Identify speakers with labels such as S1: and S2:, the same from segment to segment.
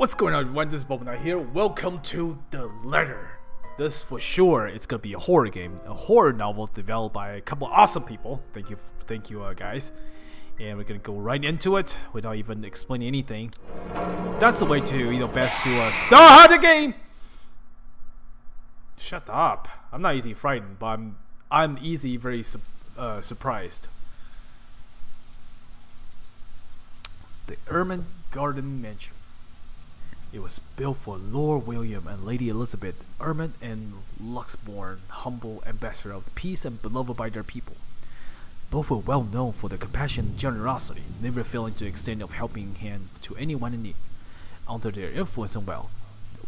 S1: What's going on, everyone? This is Bubbleknight here. Welcome to The Letter. This for sure it's gonna be a horror game, a horror novel developed by a couple of awesome people. Thank you, guys. And we're gonna go right into it without even explaining anything. That's the way to, best to start the game. Shut up! I'm not easily frightened, but I'm easily very surprised. The Ermengarde Mansion. It was built for Lord William and Lady Elizabeth Ermen and Luxborn, humble ambassador of peace and beloved by their people. Both were well known for their compassion and generosity, never failing to extend a helping hand to anyone in need. Under their influence and wealth,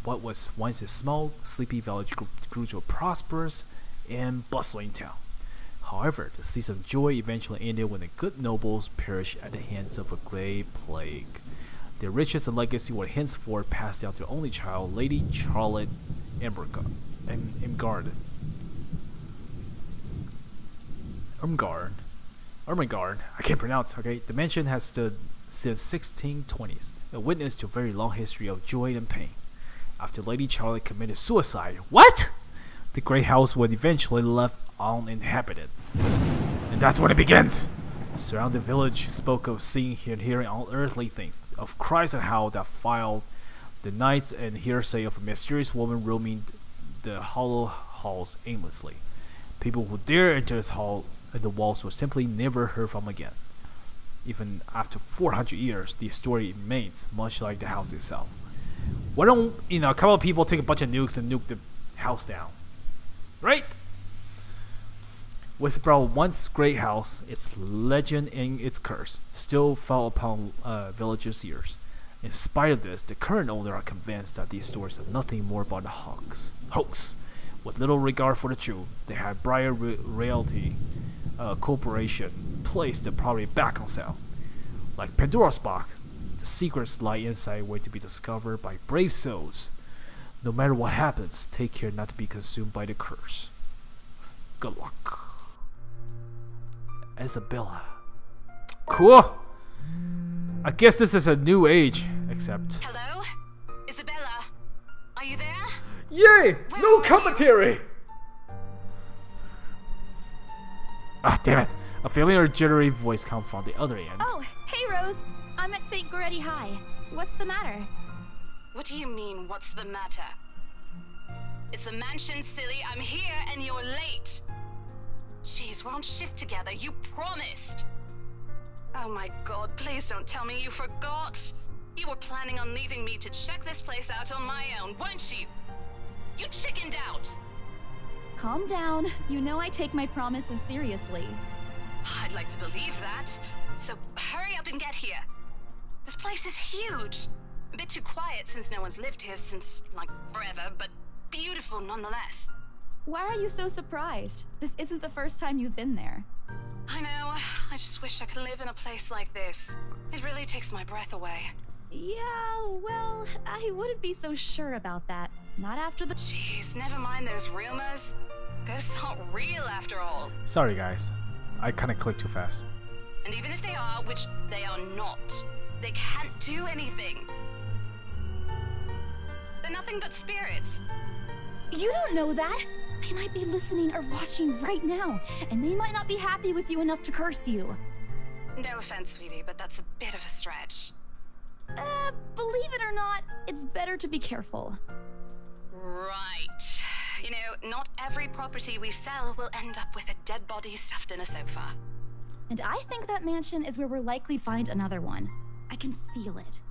S1: what was once a small, sleepy village grew to a prosperous and bustling town. However, the season of joy eventually ended when the good nobles perished at the hands of a great plague. Their riches and legacy were henceforth passed down to their only child, Lady Charlotte Ermengarde. I can't pronounce. Okay, the mansion has stood since 1620s, a witness to a very long history of joy and pain. After Lady Charlotte committed suicide, what? The great house was eventually left uninhabited, and that's when it begins. Surrounding the village spoke of seeing and hearing unearthly things, of cries and howl that filed the nights, and hearsay of a mysterious woman roaming the hollow halls aimlessly. People who dare enter this hall and the walls were simply never heard from again. Even after 400 years, the story remains much like the house itself. Why don't a couple of people take a bunch of nukes and nuke the house down, right? Westborough, once great house, its legend and its curse still fell upon villagers' ears. In spite of this, the current owner are convinced that these stories are nothing more but a hoax. With little regard for the truth, they had Briar Realty Corporation placed the property back on sale. Like Pandora's box, the secrets lie inside, waiting to be discovered by brave souls. No matter what happens, take care not to be consumed by the curse. Good luck. Isabella. Cool. I guess this is a new age, except.
S2: Hello? Isabella? Are you there?
S1: Yay! No commentary! Ah, damn it. A familiar jittery voice comes from the other end.
S3: Oh, hey Rose. I'm at St. Goretti High. What's the matter?
S2: What do you mean, what's the matter? It's the mansion, silly. I'm here and you're late. Jeez, we're on shift together. You promised. Oh my god, please don't tell me you forgot. You were planning on leaving me to check this place out on my own, weren't you? You chickened out.
S3: Calm down. You know I take my promises seriously.
S2: I'd like to believe that. So hurry up and get here. This place is huge. A bit too quiet since no one's lived here since, like, forever, but beautiful nonetheless.
S3: Why are you so surprised? This isn't the first time you've been there.
S2: I know. I just wish I could live in a place like this. It really takes my breath away.
S3: Yeah, well, I wouldn't be so sure about that. Not after the—
S2: Jeez, never mind those rumors. Ghosts aren't real after all.
S1: Sorry, guys. I kind of clicked too fast.
S2: And even if they are, which they are not, they can't do anything. They're nothing but spirits.
S3: You don't know that. They might be listening or watching right now, and they might not be happy with you enough to curse you.
S2: No offense, sweetie, but that's a bit of a stretch.
S3: Believe it or not, it's better to be careful.
S2: Right. You know, not every property we sell will end up with a dead body stuffed in a sofa.
S3: And I think that mansion is where we'll likely find another one. I can feel it.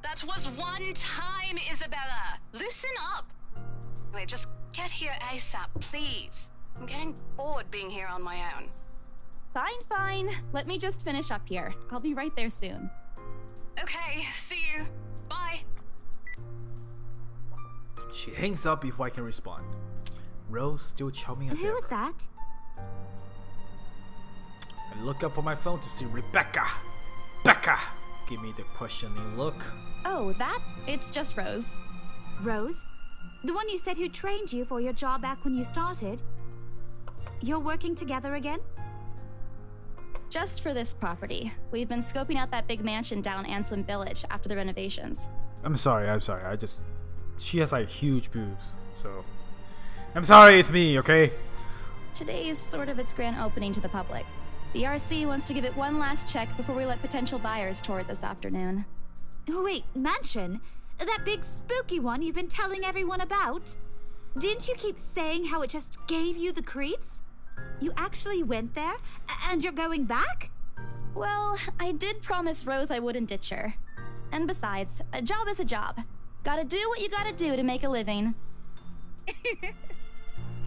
S2: That was one time, Isabella. Loosen up. Wait, just get here ASAP, please. I'm getting bored being here on my own.
S3: Fine. Let me just finish up here. I'll be right there soon.
S2: Okay, see you. Bye.
S1: She hangs up before I can respond. Rose still charming as ever.
S3: Who was that?
S1: I look up for my phone to see Rebecca. Becca! Give me the questioning look.
S3: Oh, that? It's just Rose.
S4: Rose? The one you said who trained you for your job back when you started? You're working together again?
S3: Just for this property. We've been scoping out that big mansion down Anselm Village after the renovations.
S1: I'm sorry. She has like huge boobs, so I'm sorry, it's me, okay?
S3: Today's sort of its grand opening to the public. The RC wants to give it one last check before we let potential buyers tour it this afternoon.
S4: Oh, wait, mansion? That big spooky one you've been telling everyone about? Didn't you keep saying how it just gave you the creeps? You actually went there? And you're going back?
S3: Well, I did promise Rose I wouldn't ditch her. And besides, a job is a job. Gotta do what you gotta do to make a living.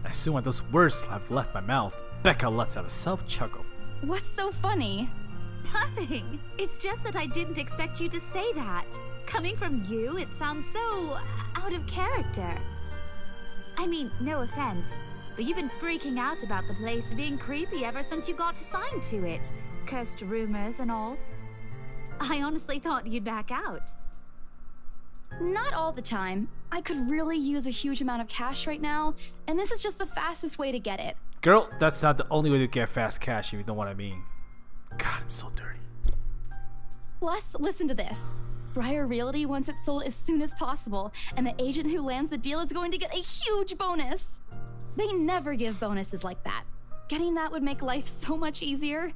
S1: As soon as those words have left my mouth, Becca lets out a self-chuckle.
S3: What's so funny?
S4: Nothing. It's just that I didn't expect you to say that. Coming from you, it sounds so out of character. I mean, no offense, but you've been freaking out about the place being creepy ever since you got assigned to it. Cursed rumors and all. I honestly thought you'd back out.
S3: Not all the time. I could really use a huge amount of cash right now, and this is just the fastest way to get it.
S1: Girl, that's not the only way to get fast cash, if you know what I mean. God, I'm so dirty.
S3: Plus, listen to this. Briar Realty wants it sold as soon as possible, and the agent who lands the deal is going to get a huge bonus. They never give bonuses like that. Getting that would make life so much easier.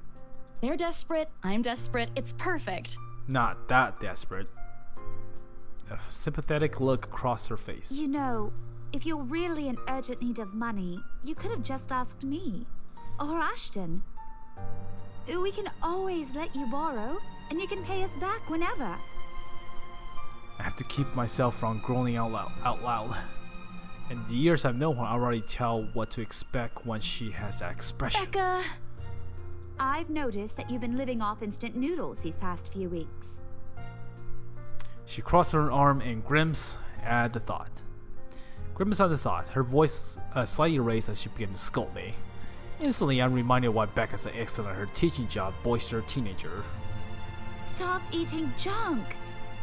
S3: They're desperate, I'm desperate, it's perfect.
S1: Not that desperate. A sympathetic look across her face.
S4: You know, if you're really in urgent need of money, you could have just asked me. Or Ashton. We can always let you borrow, and you can pay us back whenever.
S1: I have to keep myself from groaning out loud. In the years I've known her, I already tell what to expect when she has that expression.
S3: Becca!
S4: I've noticed that you've been living off instant noodles these past few weeks.
S1: She crossed her arm and grimaced at the thought. Grimaced at the thought, her voice slightly raised as she began to scold me. Instantly, I'm reminded why Becca's an excellent at her teaching job, boisterous teenager.
S4: Stop eating junk!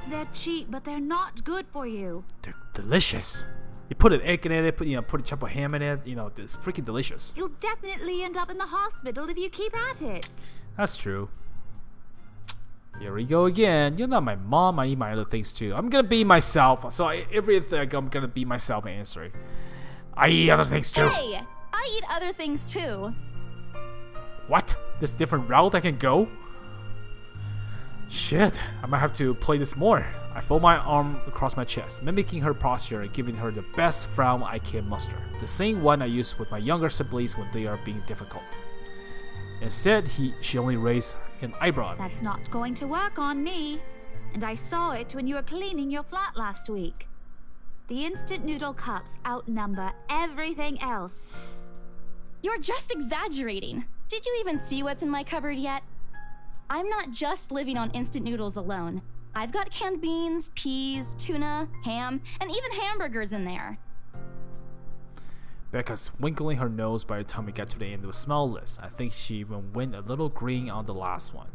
S4: They're cheap, but they're not good for you.
S1: They're delicious. You put an egg in it, put a chop of ham in it, it's freaking delicious.
S4: You'll definitely end up in the hospital if you keep at it.
S1: That's true. Here we go again. You're not my mom, I eat my other things too. I'm gonna be myself, so everything I'm gonna be myself answering. I eat other things too.
S3: Hey! I eat other things too.
S1: What? There's a different route I can go? Shit, I might have to play this more. I fold my arm across my chest, mimicking her posture and giving her the best frown I can muster. The same one I use with my younger siblings when they are being difficult. Instead, she only raised an eyebrow at me.
S4: That's not going to work on me. And I saw it when you were cleaning your flat last week. The instant noodle cups outnumber everything else.
S3: You're just exaggerating. Did you even see what's in my cupboard yet? I'm not just living on instant noodles alone. I've got canned beans, peas, tuna, ham, and even hamburgers in there.
S1: Becca's winkling her nose by the time we get to the end of the smell list. I think she even went a little green on the last one.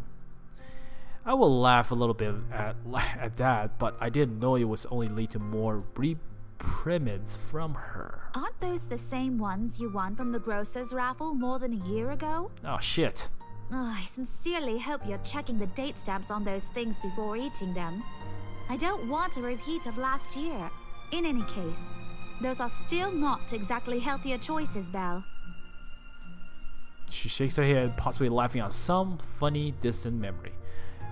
S1: I will laugh a little bit at that, but I didn't know it was only lead to more reprimands from her.
S4: Aren't those the same ones you won from the grocer's raffle more than a year ago?
S1: Oh shit.
S4: Oh, I sincerely hope you're checking the date stamps on those things before eating them. I don't want a repeat of last year. In any case, those are still not exactly healthier choices, Belle.
S1: She shakes her head, possibly laughing at some funny, distant memory.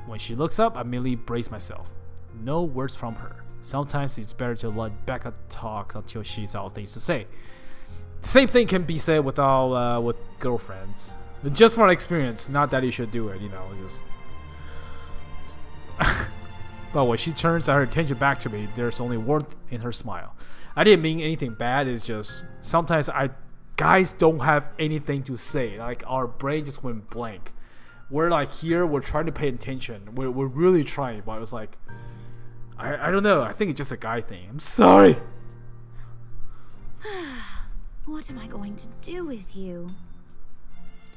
S1: When she looks up, I immediately brace myself. No words from her. Sometimes it's better to let Becca talk until she's out of things to say. The same thing can be said with girlfriends. Just from experience, not that you should do it, just... But when she turns her attention back to me, there's only warmth in her smile. I didn't mean anything bad, it's just sometimes guys don't have anything to say. Like, our brain just went blank. We're like here, we're trying to pay attention. We're really trying, but it was like, I don't know, I think it's just a guy thing. I'm sorry.
S4: What am I going to do with you?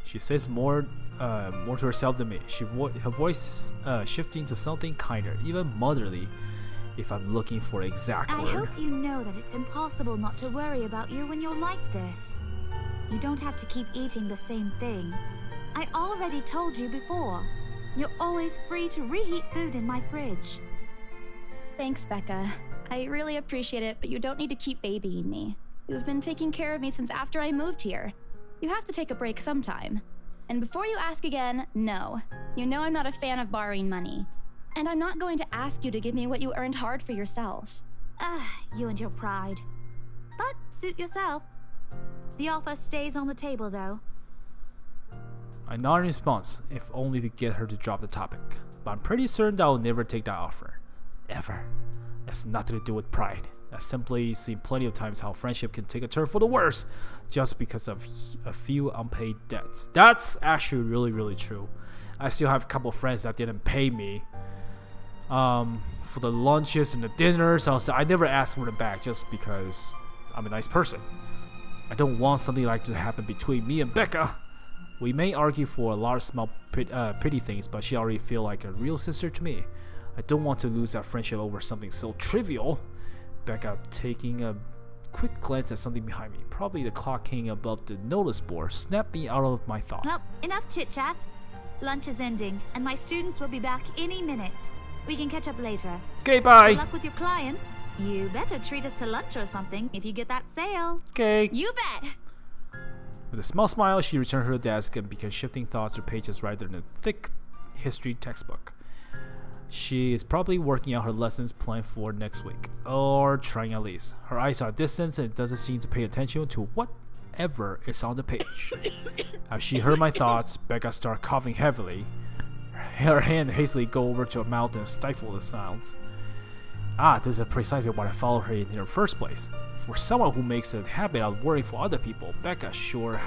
S1: She says more to herself than me. Her voice shifting to something kinder, even motherly, if I'm looking for exact word.
S4: I hope you know that it's impossible not to worry about you when you're like this. You don't have to keep eating the same thing. I already told you before. You're always free to reheat food in my fridge.
S3: Thanks, Becca. I really appreciate it, but you don't need to keep babying me. You've been taking care of me since after I moved here. You have to take a break sometime. And before you ask again, no. You know I'm not a fan of borrowing money. And I'm not going to ask you to give me what you earned hard for yourself.
S4: You and your pride. But suit yourself. The offer stays on the table, though.
S1: I nod in response, if only to get her to drop the topic. But I'm pretty certain that I'll never take that offer. Ever. It's nothing to do with pride. I've simply seen plenty of times how friendship can take a turn for the worse just because of a few unpaid debts. That's actually really true. I still have a couple of friends that didn't pay me for the lunches and the dinners. I never asked for them back just because I'm a nice person. I don't want something like to happen between me and Becca. We may argue for a lot of small petty things, but she already feels like a real sister to me. I don't want to lose that friendship over something so trivial. Becca, taking a quick glance at something behind me, probably the clock hanging above the notice board, snapped me out of my thought.
S4: Well, enough chit-chat. Lunch is ending, and my students will be back any minute. We can catch up later.
S1: Okay, bye.
S4: Good luck with your clients. You better treat us to lunch or something if you get that sale.
S1: Okay.
S3: You bet!
S1: With a small smile, she returned to her desk and began shifting thoughts to pages rather than a thick history textbook. She is probably working out her lessons planned for next week, or trying at least. Her eyes are distant and doesn't seem to pay attention to whatever is on the page. As she heard my thoughts, Becca started coughing heavily. Her hand hastily go over to her mouth and stifle the sounds. This is precisely what I followed her in the first place. For someone who makes a habit of worrying for other people, Becca sure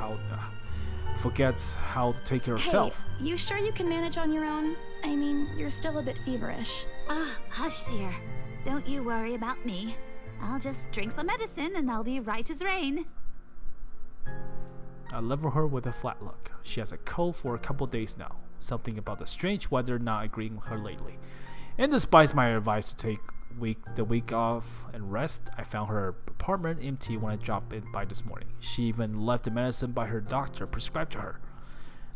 S1: forgets how to take care of herself.
S3: Hey, you sure you can manage on your own? I mean, you're still a bit feverish.
S4: Hush, dear. Don't you worry about me. I'll just drink some medicine and I'll be right as rain.
S1: I level her with a flat look. She has a cold for a couple days now. Something about the strange weather not agreeing with her lately. And despite my advice to take the week off and rest, I found her apartment empty when I dropped in by this morning. She even left the medicine by her doctor prescribed to her.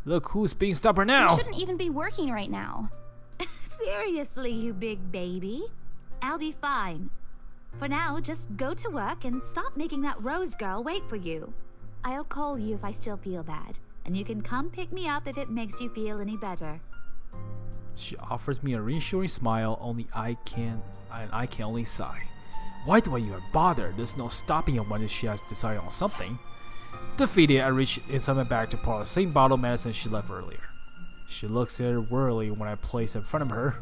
S1: Look who's being stubborn now!
S3: You shouldn't even be working right now.
S4: Seriously, you big baby. I'll be fine. For now, just go to work and stop making that Rose girl wait for you. I'll call you if I still feel bad, and you can come pick me up if it makes you feel any better.
S1: She offers me a reassuring smile, only I can only sigh. Why do I even bother? There's no stopping her when she has decided on something. Defeated, I reach inside my bag to pour out the same bottle of medicine she left earlier. She looks at it wearily when I place it in front of her.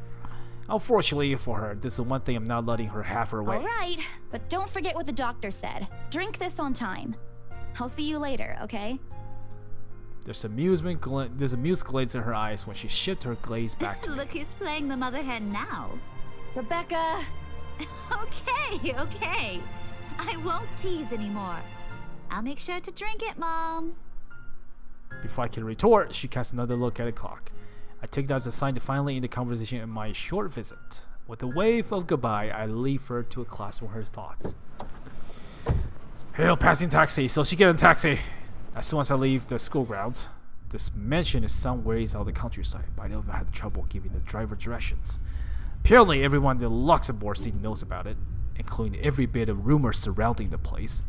S1: Unfortunately for her, this is one thing I'm not letting her have her way.
S3: Alright, but don't forget what the doctor said. Drink this on time. I'll see you later, okay?
S1: There's amused glance in her eyes when she shifts her gaze back to me.
S4: Look who's playing the mother hen now.
S3: Rebecca!
S4: Okay. I won't tease anymore. I'll make sure to drink it, Mom.
S1: Before I can retort, she casts another look at the clock. I take that as a sign to finally end the conversation in my short visit. With a wave of goodbye, I leave her to a class from her thoughts. Hail passing taxi, so she get a taxi. As soon as I leave the school grounds, this mansion is some ways out of the countryside, but I never had trouble giving the driver directions. Apparently, everyone in the Luxembourg scene knows about it, including every bit of rumors surrounding the place.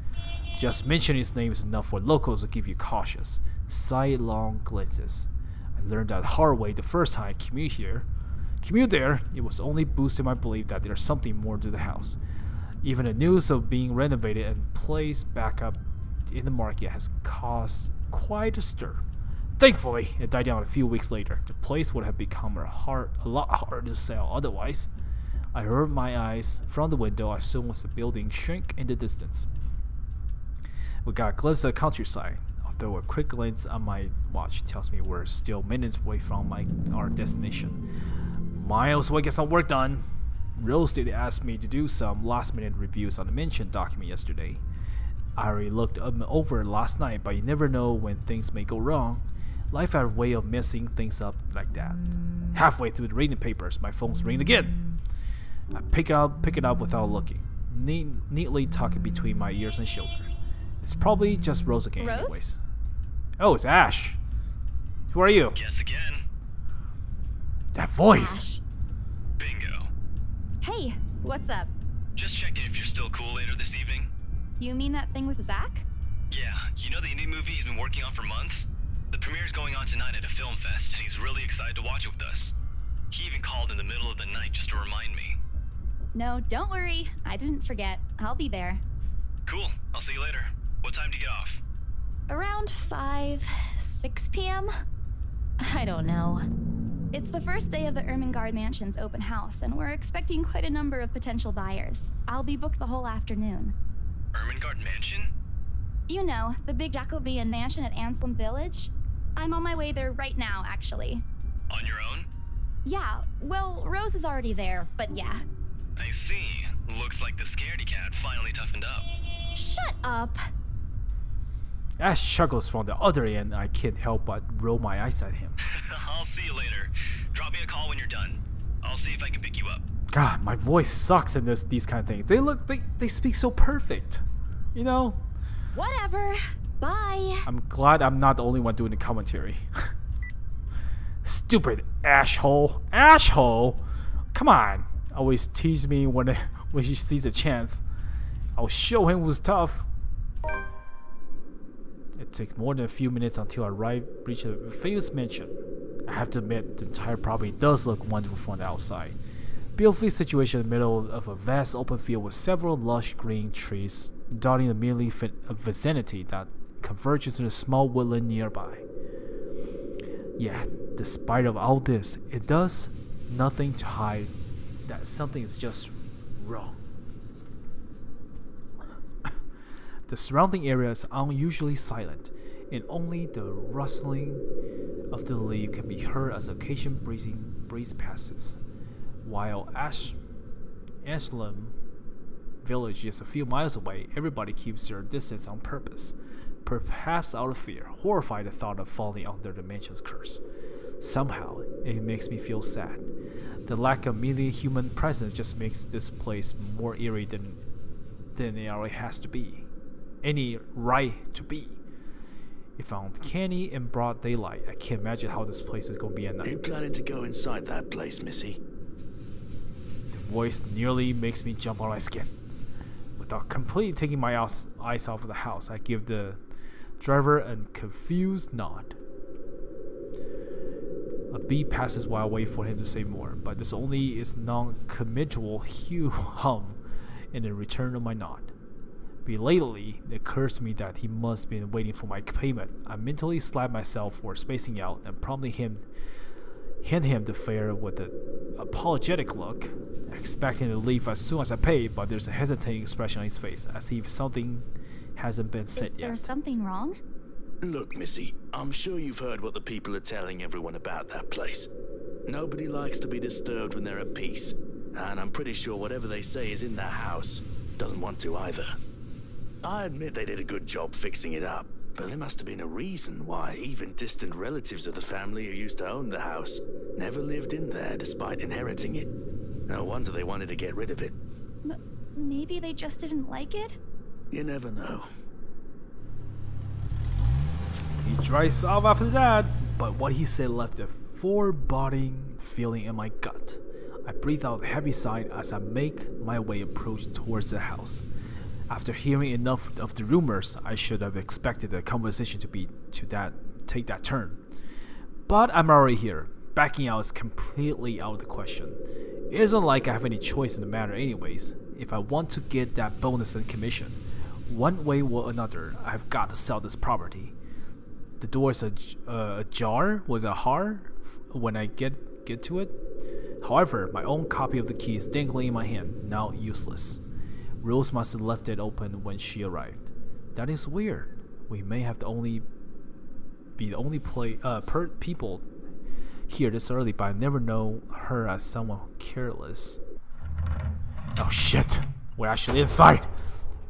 S1: Just mentioning its name is enough for locals to give you cautious, sidelong glances. I learned that hard way the first time I commute there. It was only boosting my belief that there's something more to the house. Even the news of being renovated and placed back up in the market has caused quite a stir. Thankfully, it died down a few weeks later. The place would have become a lot harder to sell otherwise. I averted my eyes from the window as soon as the building shrank in the distance. We got a glimpse of the countryside, although a quick glance on my watch tells me we're still minutes away from our destination. Miles away, get some work done. Rose did ask me to do some last-minute reviews on the mention document yesterday. I already looked over last night, but you never know when things may go wrong. Life had a way of messing things up like that. Halfway through reading the papers, my phone's ringing again. I pick it up without looking, neatly tucked between my ears and shoulders. It's probably just Rose again,
S3: Rose?
S1: anyways. Oh, it's Ash. Who are you?
S5: Guess again.
S1: That voice.
S3: Ash.
S5: Bingo.
S3: Hey, what's up?
S5: Just checking if you're still cool later this evening.
S3: You mean that thing with Zach?
S5: Yeah, you know the indie movie he's been working on for months? The premiere's going on tonight at a film fest, and he's really excited to watch it with us. He even called in the middle of the night just to remind me.
S3: No, don't worry. I didn't forget. I'll be there.
S5: Cool, I'll see you later. What time do you get off?
S3: Around 6 p.m.? I don't know. It's the first day of the Ermengarde Mansion's open house, and we're expecting quite a number of potential buyers. I'll be booked the whole afternoon.
S5: Ermengarde Mansion?
S3: You know, the big Jacobean mansion at Anselm Village. I'm on my way there right now, actually.
S5: On your own?
S3: Yeah, well, Rose is already there, but yeah.
S5: I see. Looks like the scaredy cat finally toughened up.
S3: Shut up!
S1: Ash chuckles from the other end, and I can't help but roll my eyes at him.
S5: I'll see you later. Drop me a call when you're done. I'll see if I can pick you up.
S1: God, my voice sucks in these kind of things. They speak so perfect. You know?
S3: Whatever. Bye.
S1: I'm glad I'm not the only one doing the commentary. Stupid ashhole. Ashhole? Come on. Always tease me when she sees a chance. I'll show him who's tough. It takes more than a few minutes until I reach a famous mansion. I have to admit, the entire property does look wonderful from the outside. Beautifully situated in the middle of a vast open field with several lush green trees dotting the merely vicinity that converges to the small woodland nearby. Yet, despite of all this, it does nothing to hide that something is just wrong. The surrounding area is unusually silent, and only the rustling of the leaf can be heard as occasional breeze passes. While Anselm Village is a few miles away, everybody keeps their distance on purpose, perhaps out of fear, horrified at the thought of falling under the mansion's curse. Somehow, it makes me feel sad. The lack of immediate human presence just makes this place more eerie than it already has to be. Any right to be. If I'm uncanny in broad daylight, I can't imagine how this place is going to be at night.
S6: Are you planning to go inside that place, Missy?
S1: The voice nearly makes me jump out of my skin. Without completely taking my eyes off of the house, I give the driver a confused nod. A beat passes while I wait for him to say more, but this only is non-committal hum in the return of my nod. Belatedly, it occurs to me that he must have been waiting for my payment. I mentally slap myself for spacing out and promptly hand him the fare with an apologetic look, expecting to leave as soon as I pay, but there's a hesitating expression on his face, as if something hasn't been said yet.
S3: Is there something wrong?
S6: Look, Missy, I'm sure you've heard what the people are telling everyone about that place. Nobody likes to be disturbed when they're at peace, and I'm pretty sure whatever they say is in that house doesn't want to either. I admit they did a good job fixing it up, but there must have been a reason why even distant relatives of the family who used to own the house never lived in there despite inheriting it. No wonder they wanted to get rid of it.
S3: Maybe they just didn't like it?
S6: You never know.
S1: He drives off after that, but what he said left a foreboding feeling in my gut. I breathe out a heavy sigh as I make my way approach towards the house. After hearing enough of the rumors, I should have expected the conversation to take that turn. But I'm already here. Backing out is completely out of the question. It isn't like I have any choice in the matter anyways. If I want to get that bonus and commission, one way or another, I've got to sell this property. The door is ajar. Was it hard when I get to it? However, my own copy of the key is dangling in my hand, now useless. Rose must have left it open when she arrived. That is weird. We may have be the only people here this early, but I never know her as someone careless. Oh shit! We're actually inside.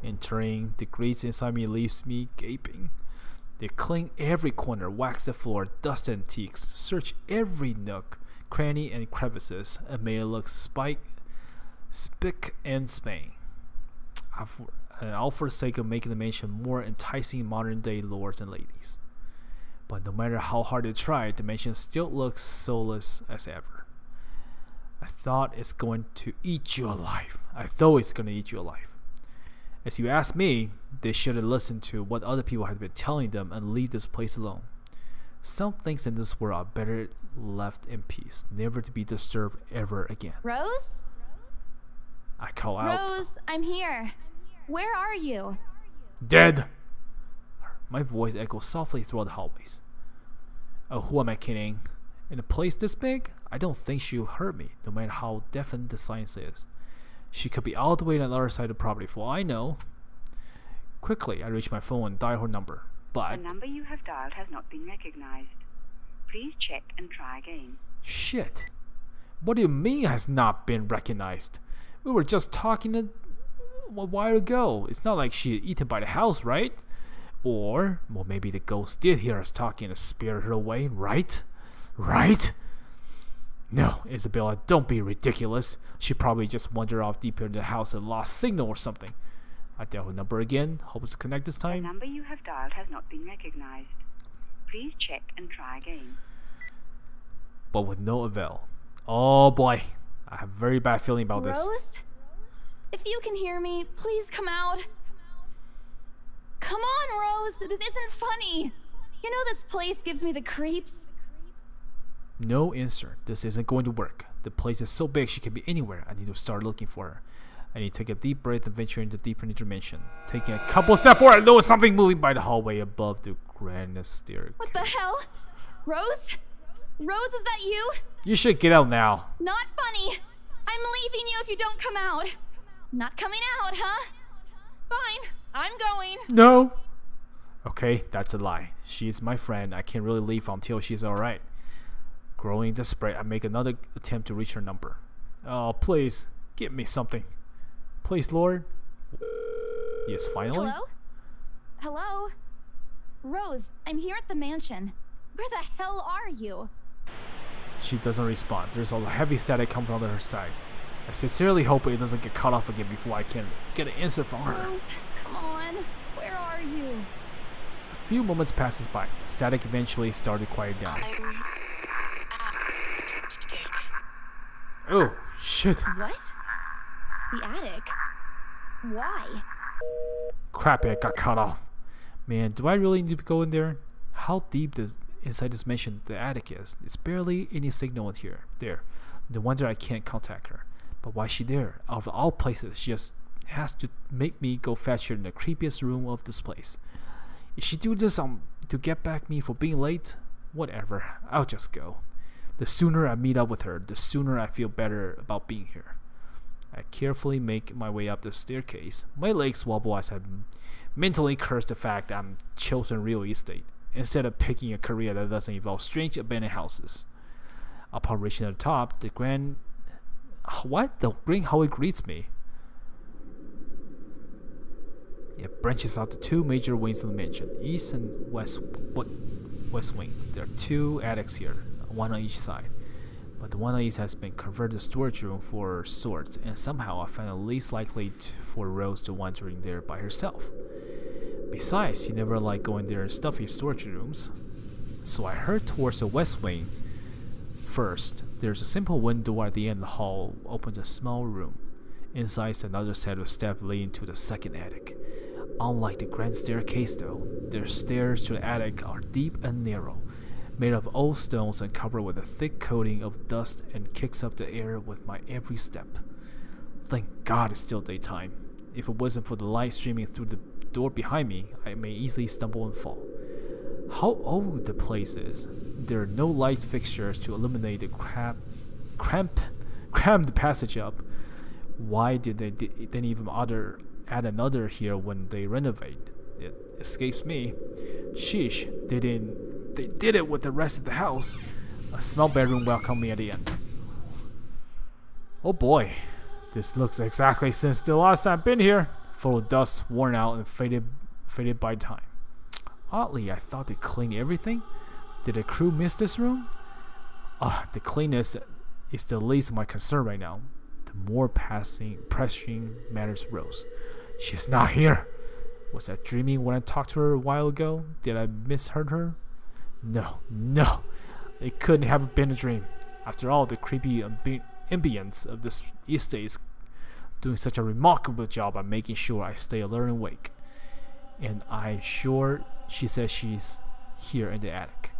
S1: Entering, the grease inside me leaves me gaping. They clean every corner, wax the floor, dust antiques, search every nook, cranny, and crevices, and made it look spick and span. All for the sake of making the mansion more enticing modern-day lords and ladies. But no matter how hard they try, the mansion still looks soulless as ever. I thought it's going to eat you alive. I thought it's going to eat you alive. As you ask me, they should have listened to what other people had been telling them and leave this place alone. Some things in this world are better left in peace, never to be disturbed ever again.
S3: Rose?
S1: I call out.
S3: Rose, I'm here. Where are you?
S1: Dead! My voice echoes softly throughout the hallways. Oh, who am I kidding? In a place this big, I don't think she'll hurt me, no matter how definite the science is. She could be all the way on the other side of the property for all I know. Quickly, I reach my phone and dial her number, but...
S7: The number you have dialed has not been recognized. Please check and try again.
S1: Shit. What do you mean has not been recognized? We were just talking a while ago. It's not like she eaten by the house, right? Or, well, maybe the ghost did hear us talking and spirit her away, right? Right? No, Isabella, don't be ridiculous. She probably just wandered off deeper into the house and lost signal or something. I dial her number again, hopes to connect this time.
S7: The number you have dialed has not been recognized. Please check and try again.
S1: But with no avail. Oh boy, I have a very bad feeling about this.
S3: Rose? If you can hear me, please come out. Come on, Rose. This isn't funny. You know this place gives me the creeps.
S1: No answer. This isn't going to work. The place is so big she could be anywhere. I need to start looking for her. I need to take a deep breath and venture into deeper dimension. Taking a couple steps forward, I notice something moving by the hallway above the grand staircase.
S3: What the hell? Rose? Rose, is that you?
S1: You should get out now.
S3: Not funny. I'm leaving you if you don't come out. Not coming out, huh?
S8: Fine, I'm going.
S1: No. Okay, that's a lie. She is my friend. I can't really leave until she's alright. Growing desperate, I make another attempt to reach her number. Oh, please, give me something. Please, Lord. Yes, finally.
S3: Hello? Hello? Rose, I'm here at the mansion. Where the hell are you?
S1: She doesn't respond. There's a heavy static coming from her side. I sincerely hope it doesn't get cut off again before I can get an answer from her.
S3: Rose, come on. Where are you?
S1: A few moments passes by. The static eventually started to quiet down. Oh, shit.
S3: What? The attic? Why?
S1: Crap, it got cut off. Man, do I really need to go in there? How deep does inside this mansion the attic is? It's barely any signal in here. There. No wonder I can't contact her. But why is she there? Out of all places, she just has to make me go fetch her in the creepiest room of this place. If she do this to get back me for being late, whatever, I'll just go. The sooner I meet up with her, the sooner I feel better about being here. I carefully make my way up the staircase. My legs wobble as I mentally curse the fact I'm chosen real estate, instead of picking a career that doesn't involve strange abandoned houses. Upon reaching the top, the grand hallway greets me. It branches out to two major wings of the mansion, east and west wing. There are two attics here, one on each side. But the one on east has been converted to storage room for swords, and somehow I find it least likely for Rose to wander in there by herself. Besides, she never liked going there in stuffy storage rooms. So I head towards the west wing. First, there's a simple window at the end of the hall opens a small room. Inside is another set of steps leading to the second attic. Unlike the grand staircase though, their stairs to the attic are deep and narrow, made of old stones and covered with a thick coating of dust and kicks up the air with my every step. Thank God it's still daytime. If it wasn't for the light streaming through the door behind me, I may easily stumble and fall. How old the place is. There are no light fixtures to illuminate the cramped passage up. Why did they didn't even add another here when they renovate? It escapes me. Sheesh, they did it with the rest of the house. A small bedroom welcomed me at the end. Oh boy, this looks exactly since the last time I've been here. Full of dust, worn out, and faded by time. Oddly, I thought they cleaned everything. Did the crew miss this room? The cleanness is the least of my concern right now. The more pressing matters Rose. She's not here. Was I dreaming when I talked to her a while ago? Did I misheard her? No. It couldn't have been a dream. After all, the creepy ambience of this estate is doing such a remarkable job at making sure I stay alert and awake. And I'm sure she says she's here in the attic.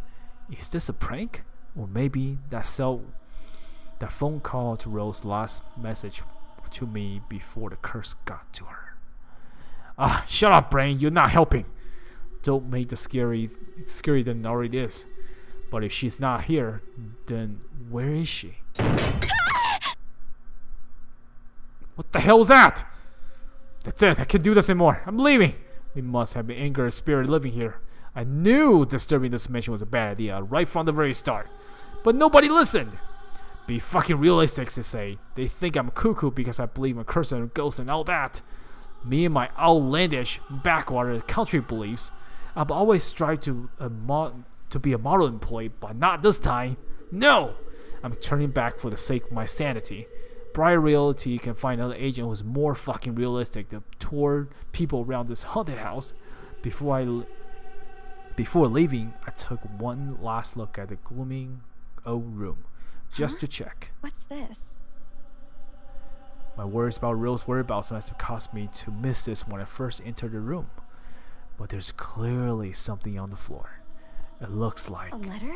S1: Is this a prank? Or maybe that phone call to Rose's last message to me before the curse got to her. Ah, shut up, brain. You're not helping. Don't make the scarier than it already is. But if she's not here, then where is she? What the hell was that? That's it. I can't do this anymore. I'm leaving. We must have an anger spirit living here. I knew disturbing this mansion was a bad idea right from the very start. But nobody listened. Be fucking realistic, they say. They think I'm cuckoo because I believe in curses and ghosts and all that. Me and my outlandish backwater country beliefs. I've always strived to be a model employee, but not this time. No! I'm turning back for the sake of my sanity. Briar Realty can find another agent who's more fucking realistic to tour people around this haunted house. Before leaving, I took one last look at the gloomy old room, just to check.
S3: What's this?
S1: My worries about Rose's whereabouts must have caused me to miss this when I first entered the room. But there's clearly something on the floor. It looks like
S3: a letter?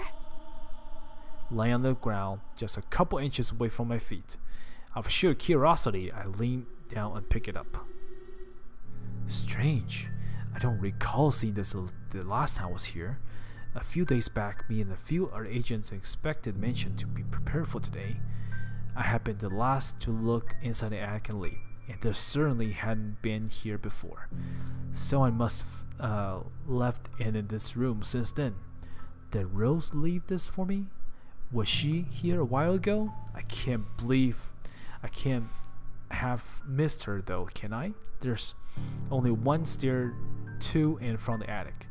S1: Laying on the ground, just a couple inches away from my feet. Out of sheer curiosity, I leaned down and picked it up. Strange. I don't recall seeing this the last time I was here. A few days back, me and a few other agents expected Mansion to be prepared for today. I had been the last to look inside the attic and leave, and there certainly hadn't been here before. So I must have left in this room since then. Did Rose leave this for me? Was she here a while ago? I can't have missed her though, can I? There's only one stair to and from the attic.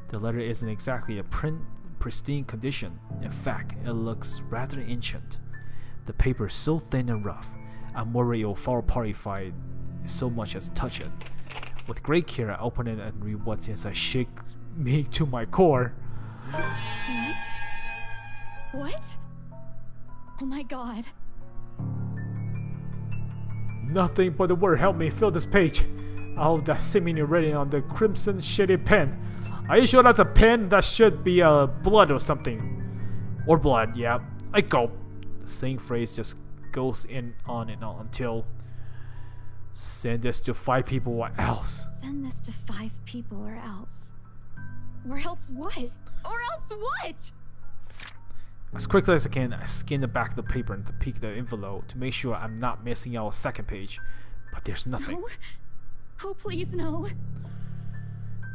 S1: The letter isn't exactly a pristine condition. In fact, it looks rather ancient. The paper is so thin and rough. I'm worried it will fall apart if I so much as touch it. With great care, I open it and read what's inside. Shake me to my core.
S3: What? Oh my god.
S1: Nothing but the word help me fill this page. Oh, that seemingly written on the crimson shaded pen. Are you sure that's a pen? That should be blood or something. Or blood, yeah. I gulp. The same phrase just goes on and on until send this to 5 people or else.
S3: Send this to 5 people or else. Or else what? Or else what?
S1: As quickly as I can, I scan the back of the paper and to peek the envelope to make sure I'm not missing out a second page. But there's nothing.
S3: No. Oh, please, no.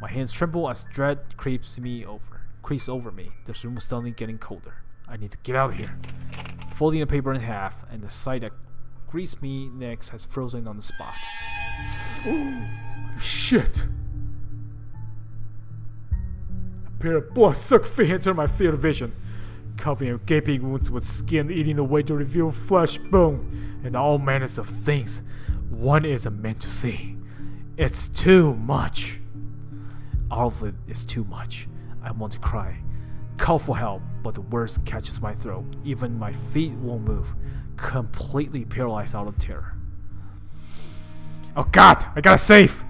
S1: My hands tremble as dread creeps over me. This room is suddenly getting colder. I need to get out of here. Folding the paper in half, and the side that greets me next has frozen on the spot. Oh, shit! A pair of blood-sucked feet enter my field of vision, covering gaping wounds with skin eating away to reveal flesh, bone, and all manners of things one isn't meant to see. It's too much. All of it is too much. I want to cry, call for help, but the words catches my throat. Even my feet won't move, completely paralyzed out of terror. Oh god, I gotta save!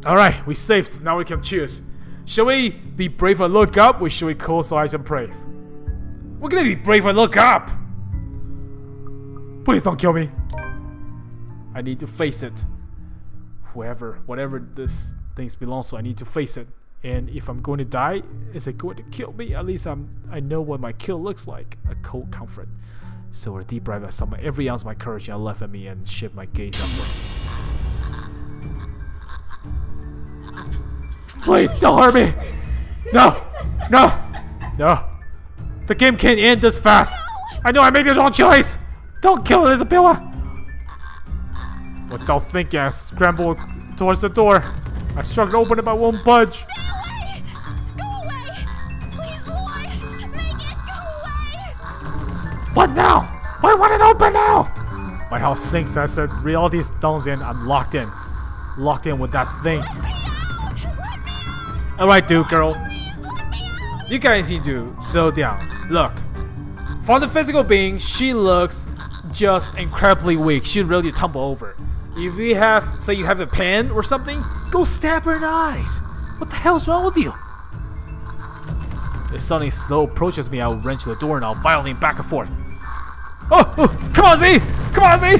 S1: Alright, we saved, now we can choose. Shall we be brave and look up, or shall we close our eyes and pray? We're gonna be brave and look up! Please don't kill me. I need to face it. Whatever this thing belongs to, I need to face it. And if I'm going to die, is it going to kill me? At least I know what my kill looks like. A cold comfort. So with a deep breath, I summoned every ounce of my courage and left at me and shift my gaze upward. Please don't hurt me! No! No! No! The game can't end this fast! I know I made the wrong choice! Don't kill Isabella! Without thinking, I scrambled towards the door. I struggled to open it, but I won't budge.
S3: Stay away! Go away! Please, Lord! Make it go away!
S1: What now? Why won't it open now? My house sinks as the reality throws in. I'm locked in. Locked in with that thing.
S3: Let me out! Let me out!
S1: Alright, dude, girl.
S3: Please, let me
S1: You guys need to slow down. Look, from the physical being, she looks just incredibly weak. She'd really tumble over. If you have, say you have a pen or something, go stab her in the eyes. What the hell's wrong with you? If something slow approaches me, I'll wrench the door and I'll violently back and forth. Oh, come on, Z! Come on, Z!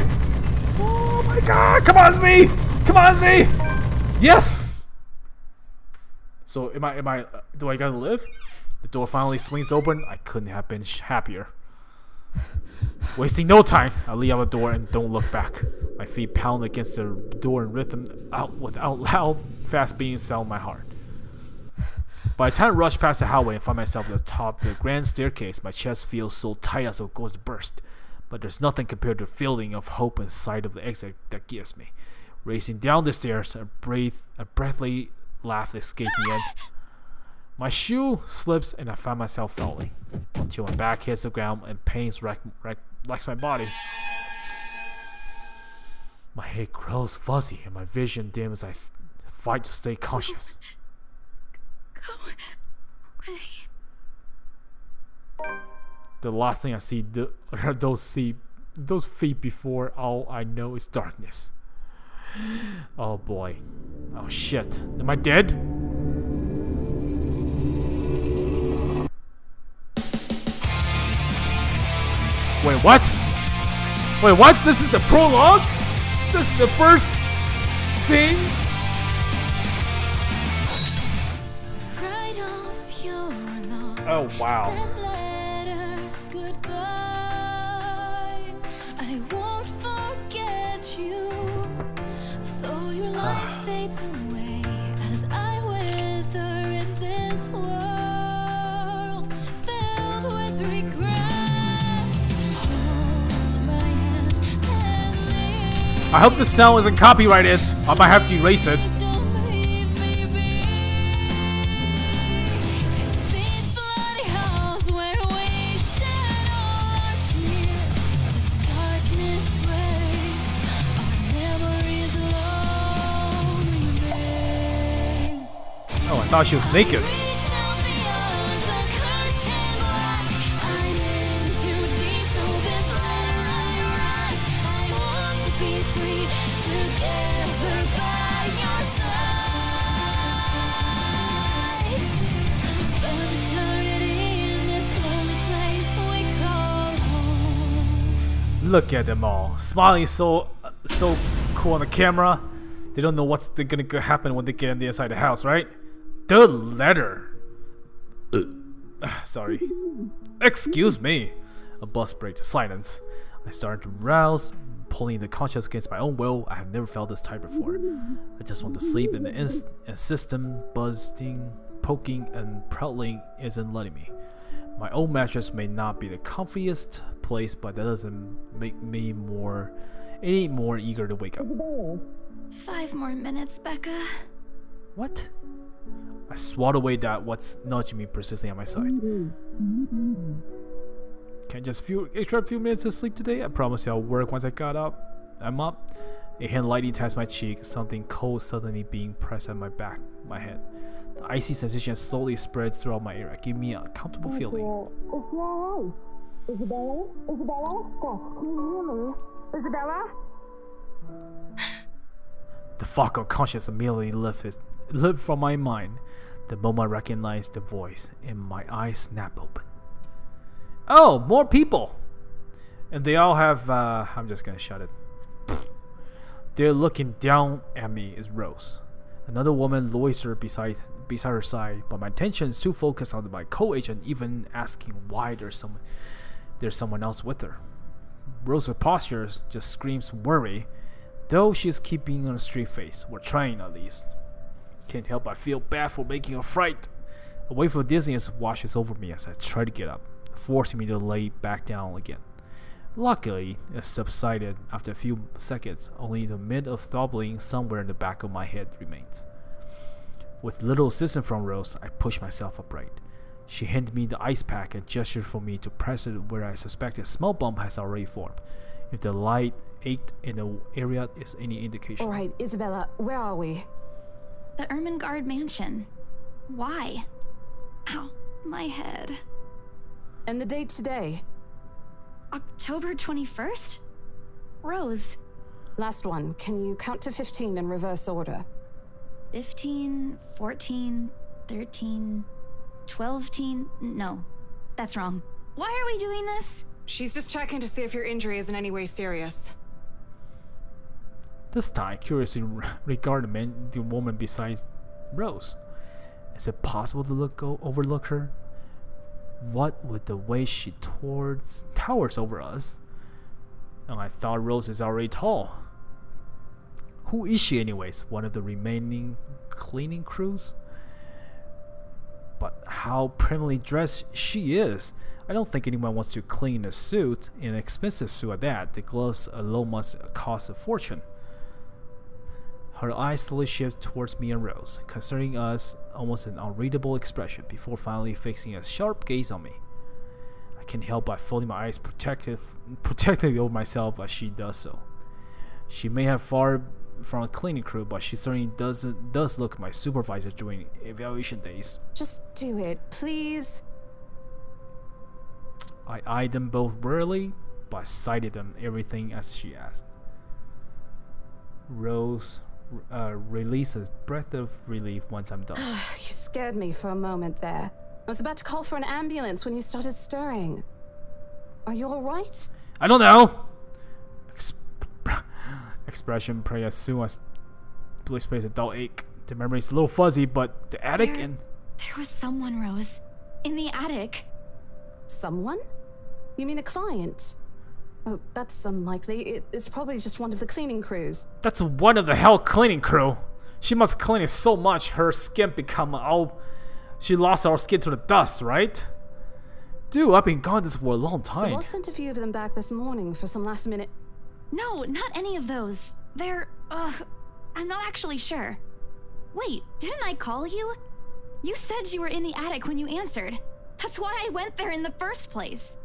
S1: Oh my god, come on, Z! Come on, Z! Yes! So, do I gotta live? The door finally swings open. I couldn't have been happier. Wasting no time, I leave out the door and don't look back. My feet pound against the door in rhythm without loud, fast-beating sound in my heart. By the time I rush past the hallway and find myself at the top of the grand staircase, my chest feels so tight as it goes to burst. But there's nothing compared to the feeling of hope and sight of the exit that gives me. Racing down the stairs, a breathless laugh escapes me in. My shoe slips and I find myself falling until my back hits the ground and pain racks my body. My head grows fuzzy and my vision dims as I fight to stay conscious.
S3: Go away.
S1: The last thing I see are those feet before all I know is darkness. Oh boy. Oh shit. Am I dead? Wait, what? Wait, what? This is the prologue? This is the first scene? Oh, wow.
S3: I won't forget you, though your life fades away as I wither in this world filled with regret. Hold my hand and leave.
S1: I hope the sound isn't copyrighted. I might have to erase it. Oh, I thought she was naked. Look at them all, smiling so cool on the camera. They don't know what's gonna happen when they get in the inside the house, right? The letter. Sorry. Excuse me. A bus breaks silence. I started to rouse, pulling the conscience against my own will. I have never felt this tight before. I just want to sleep, and the system buzzing, poking, and prowling isn't letting me. My old mattress may not be the comfiest place, but that doesn't make me any more eager to wake up.
S3: 5 more minutes, Becca.
S1: What? I swat away that what's nudging me persistently on my side. Can I just extra few minutes of sleep today? I promise you I'll work once I'm up. A hand lightly taps my cheek, something cold suddenly being pressed at my head. The icy sensation slowly spreads throughout my area, giving me a comfortable feeling.
S9: Isabella? Can you hear me? Isabella?
S1: The fog of conscience immediately lifted from my mind. The moment I recognized the voice, and my eyes snap open. Oh, more people! And they all have, I'm just gonna shut it. They're looking down at me is Rose. Another woman loiters beside her side, but my attention is too focused on my co-agent, even asking why there's someone else with her. Rose's posture just screams worry, though she's keeping on a straight face. We're trying at least. Can't help but feel bad for making her fright. A wave of dizziness washes over me as I try to get up, forcing me to lay back down again. Luckily, it subsided after a few seconds. Only the mid of throbbing somewhere in the back of my head remains. With little assistance from Rose, I push myself upright. She handed me the ice pack and gestured for me to press it where I suspect a small bump has already formed. If the light ached in the area is any indication.
S9: All right, Isabella, where are we?
S3: The Ermengarde Mansion. Why? Ow. My head.
S10: And the date today?
S3: October 21st? Rose.
S10: Last one. Can you count to 15 in reverse order?
S3: 15, 14, 13, 12. No, that's wrong. Why are we doing this?
S11: She's just checking to see if your injury is in any way serious.
S1: This time, curiously regard the woman beside Rose. Is it possible to overlook her? What with the way she towers over us? And I thought Rose is already tall. Who is she anyways? One of the remaining cleaning crews? But how primly dressed she is. I don't think anyone wants to clean a suit, an expensive suit at that. The gloves alone must cost a fortune. Her eyes slowly shift towards me and Rose, concerning us almost an unreadable expression before finally fixing a sharp gaze on me. I can't help but folding my eyes protectively over myself as she does so. She may have far from a cleaning crew, but she certainly does look my supervisor during evaluation days.
S10: Just do it, please.
S1: I eyed them both warily, but cited them everything as she asked. Rose released a breath of relief once I'm done.
S10: You scared me for a moment there. I was about to call for an ambulance when you started stirring. Are you alright?
S1: I don't know! Expression pray as soon as police plays a dull ache. The memory is a little fuzzy, but the attic
S3: There was someone, Rose. In the attic.
S10: Someone? You mean a client? Oh, that's unlikely. It's probably just one of the cleaning crews.
S1: That's one of the hell cleaning crew. She must clean it so much her skin become all... She lost our skin to the dust, right? Dude, I've been gone this for a long time.
S10: I was sent a few of them back this morning for some last minute...
S3: No, not any of those. They're, I'm not actually sure. Wait, didn't I call you? You said you were in the attic when you answered. That's why I went there in the first place.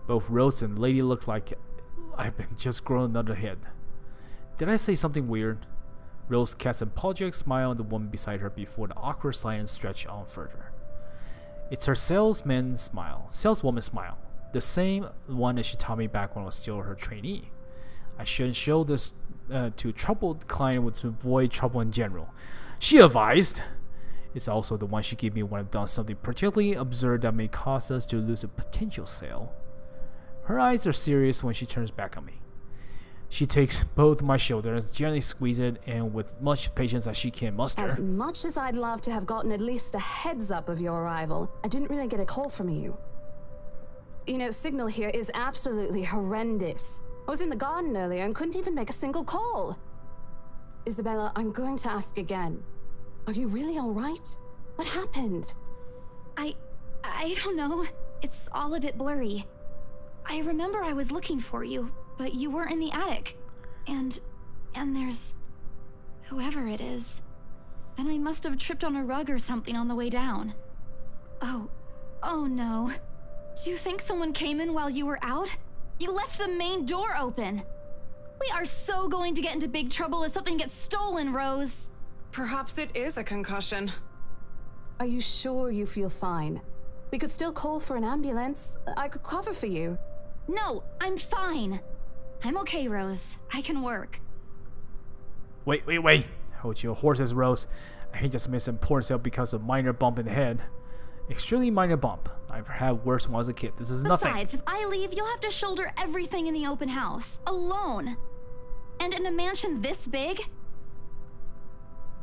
S1: Both Rose and Lady look like I've been just grown another head. Did I say something weird? Rose cast an apologetic smile on the woman beside her before the awkward silence stretched on further. It's her saleswoman smile. The same one that she taught me back when I was still her trainee. I shouldn't show this to a troubled client to avoid trouble in general. She advised. It's also the one she gave me when I've done something particularly absurd that may cause us to lose a potential sale. Her eyes are serious when she turns back on me. She takes both my shoulders, gently squeeze it, and with much patience as she can muster.
S10: As much as I'd love to have gotten at least a heads up of your arrival, I didn't really get a call from you. You know, signal here is absolutely horrendous. I was in the garden earlier and couldn't even make a single call. Isabella, I'm going to ask again. Are you really all right? What happened?
S3: I don't know. It's all a bit blurry. I remember I was looking for you, but you weren't in the attic. And there's... whoever it is. Then I must have tripped on a rug or something on the way down. Oh no. Do you think someone came in while you were out? You left the main door open. We are so going to get into big trouble if something gets stolen, Rose.
S11: Perhaps it is a concussion.
S10: Are you sure you feel fine? We could still call for an ambulance. I could cover for you.
S3: No, I'm fine. I'm okay, Rose. I can work.
S1: Wait. Hold your horses, Rose. I just missed an important sale because of a minor bump in the head. Extremely minor bump. I've had worse when I was a kid. This is nothing.
S3: Besides, if I leave, you'll have to shoulder everything in the open house. Alone. And in a mansion this big?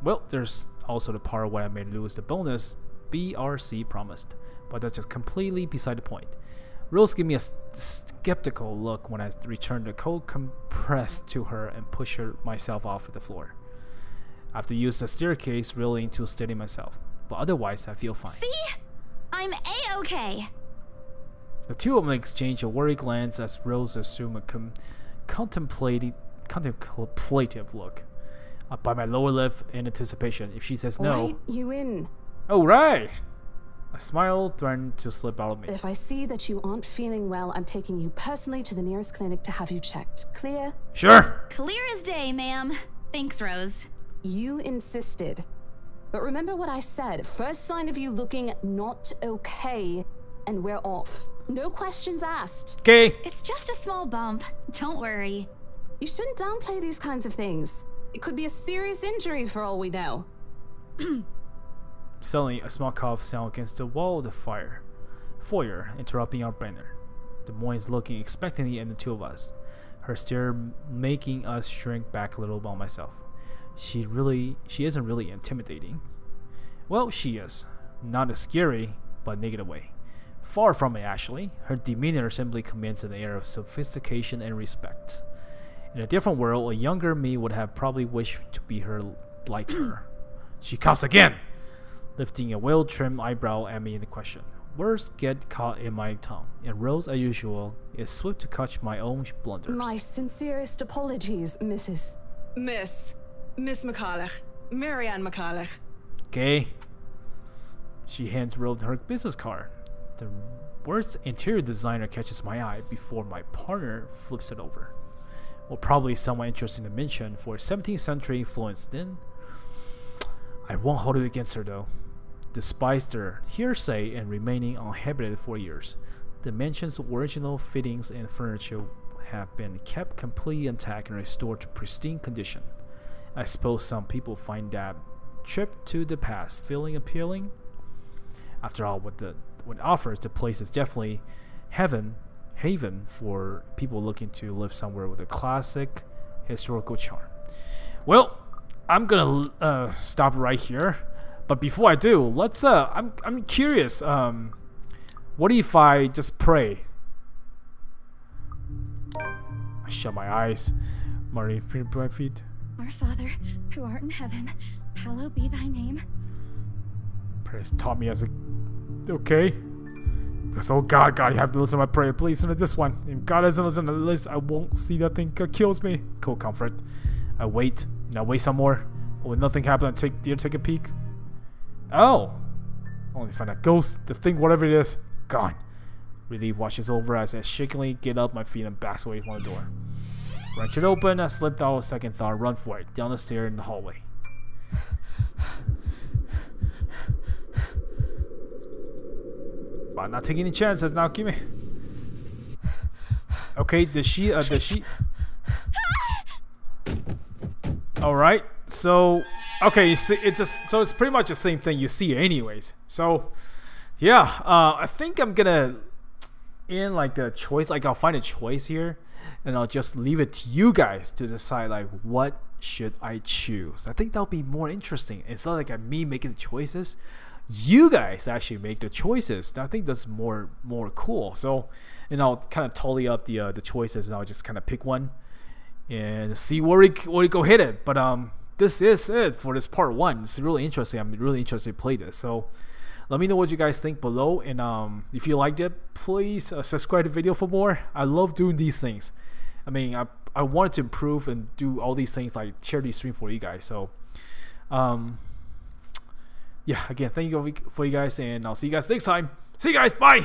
S1: Well, there's also the part where I may lose the bonus BRC promised. But that's just completely beside the point. Rose gave me a skeptical look when I returned the cold compress to her and pushed myself off the floor. I have to use the staircase railing to steady myself. But otherwise, I feel fine.
S3: See? I'm A-okay.
S1: The two of them exchange a worried glance as Rose assumed a contemplative look. I bite my lower lip in anticipation. If she says no...
S10: Right, you in.
S1: Oh, right! A smile threatened to slip out of me.
S10: If I see that you aren't feeling well, I'm taking you personally to the nearest clinic to have you checked. Clear?
S1: Sure!
S3: Clear as day, ma'am. Thanks, Rose.
S10: You insisted. But remember what I said. First sign of you looking not okay, and we're off. No questions asked.
S1: Okay.
S3: It's just a small bump. Don't worry.
S10: You shouldn't downplay these kinds of things. It could be a serious injury for all we know.
S1: Suddenly, a small cough sound against the wall of the foyer, interrupting our banner. Des Moines is looking expectantly at the two of us, her stare making us shrink back a little by myself. She isn't really intimidating. Well, she is. Not a scary, but negative way. Far from it, actually. Her demeanor simply commands an air of sophistication and respect. In a different world, a younger me would have probably wished to be her like her. She coughs again, lifting a well-trimmed eyebrow at me in the question. Words get caught in my tongue, and Rose, as usual, is swift to catch my own blunders.
S10: My sincerest apologies, Mrs.
S11: Miss McCulloch. Marianne McCulloch.
S1: Okay. She hands Rose her business card. The words interior designer catches my eye before my partner flips it over. Well, probably someone interesting to mention for 17th century influence then. I won't hold it against her though. Despite their hearsay and remaining uninhabited for years, the mansion's original fittings and furniture have been kept completely intact and restored to pristine condition. I suppose some people find that trip to the past feeling appealing. After all, what offers the place is definitely haven for people looking to live somewhere with a classic historical charm. Well, I'm gonna stop right here. But before I do, let's I'm curious. What if I just pray? I shut my eyes. Marie, my feet.
S3: Our Father, who art in heaven, hallowed be thy name.
S1: Prayers taught me as a okay. Because oh God, you have to listen to my prayer. Please listen to this one. If God doesn't listen to this, I won't see that thing that kills me. Cool comfort. I wait and I wait some more. But when nothing happens, I take a peek. Oh! Only find a ghost, the thing, whatever it is, gone. Relief washes over as I shakily get up my feet and backs away from the door. Wrench it open, I slipped out a second thought, run for it, down the stair in the hallway. But I'm not taking any chances now, give me. Okay, does she Alright, so okay, you see, it's pretty much the same thing you see anyways. So yeah, I think I'm gonna in like the choice, like I'll find a choice here and I'll just leave it to you guys to decide like what should I choose. I think that'll be more interesting. It's not like me making the choices. You guys actually make the choices. I think that's more cool. So, and I'll kind of tally up the choices and I'll just kind of pick one and see where we go hit it. But this is it for this part 1. It's really interesting. I'm really interested to play this. So let me know what you guys think below, and if you liked it, please subscribe to the video for more. I love doing these things. I mean, I wanted to improve and do all these things, like charity stream for you guys. So yeah, again, thank you for you guys, and I'll see you guys next time. See you guys, bye.